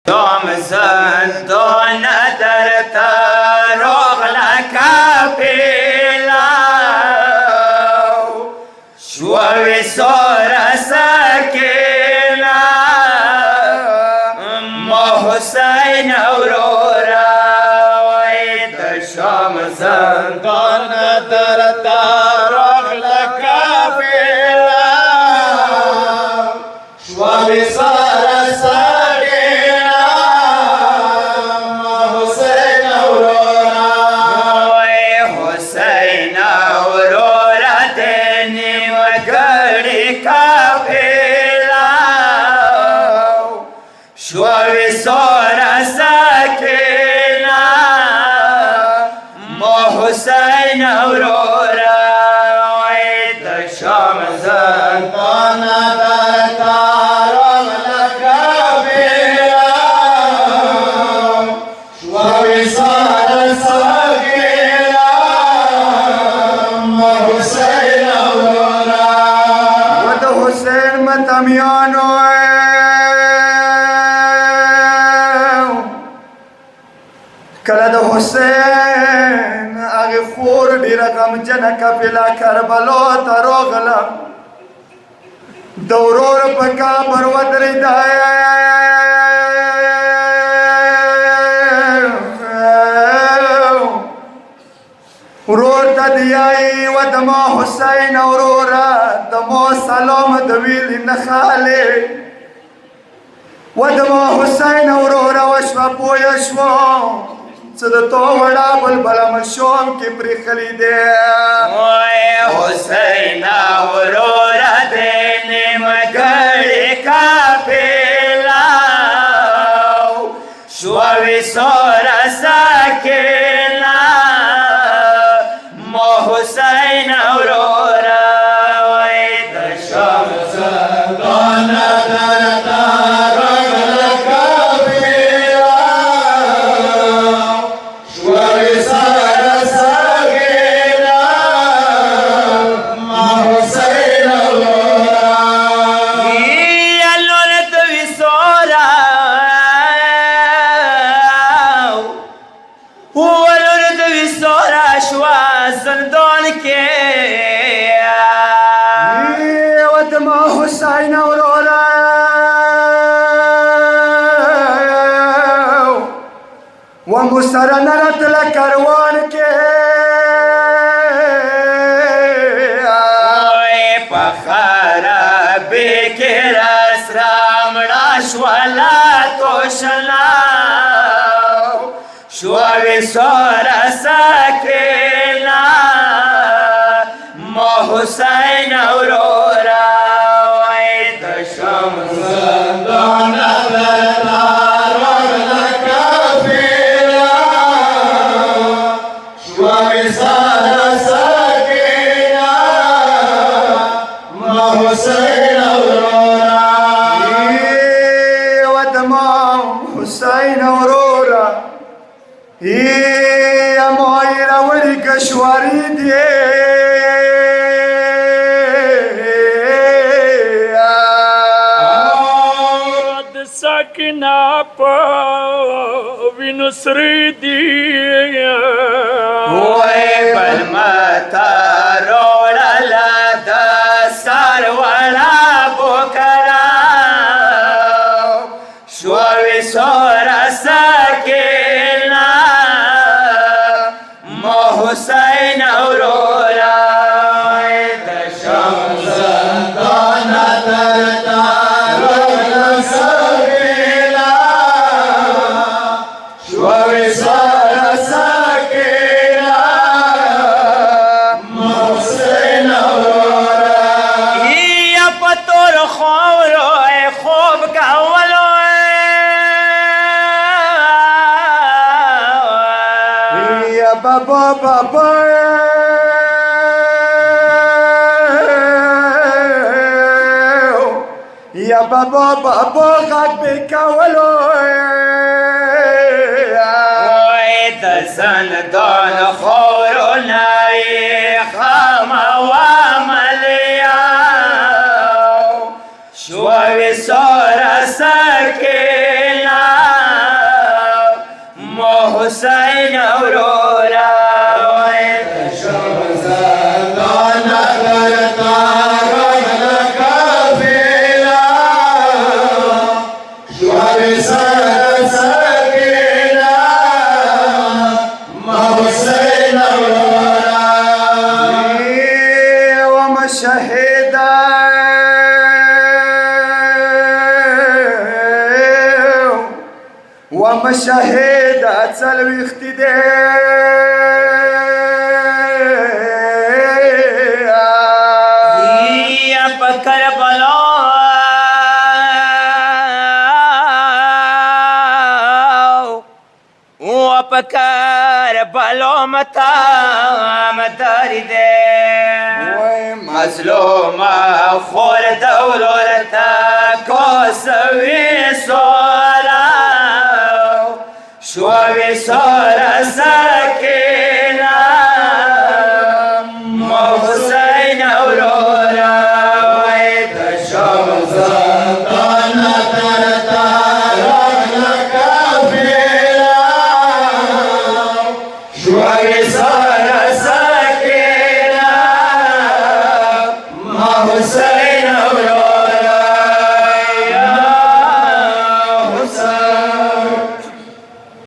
دوم زندون درتا رغلك بلاو شوي صور سكينة ما حسين أورورا ويد شام زندون درتا رغلك بلاو شوي صور شوي صور سكينة ما حسين أورورا ويد شام زندان درتا رغلك بلاو شوي صور سكينة ما حسين أورورا ود حسين متميانو کله د حسین هغه خور ډیره غمجنه قافله کربلا ته راغله د ورور په قبر ودرېده ورور ته دیایي و د ما حسین وروره د ما سلام د ویلې نه خالې و د ما حسین وروره وشوه پویه شوه څه د تو وړه بلبله مشوم کې پرېښلي دی حسین وروره د نیمګړې قافله شوه سوره سکینه ما حسین وروره وای د شام زندان درتا زندان کے ودما حسین اورورا ومسر نرت لکروان کے پخارا بیکر اسرام راشوالا توشنا شوی سور سکینا ما حسین اورورا وید شام زندان درتا رغلک بلاو شوی سور سکینا ما حسین اورورا ود ما حسین اورورا مای راوړي کشواري دی د سکینه په وینو سرې دی وای بل متا روړله د سر وړه بوکرا شوې سوره سکینه حسین اورورا د شام زندان درتا رغلک بلاو شوی سور سکینه حسین اورورا یا پتور خورو خوب کولو بابا بابا یا بابا بابا غږ به کولو د زندان خورونه یې خامه وملیاو شوې سوره سکینه حسين أورورا ومشاهد سلوي اختداء يا بكر بلا وبكر بلا متى مدارده مظلومة خور دولتك كوسوي صورة شوي صورة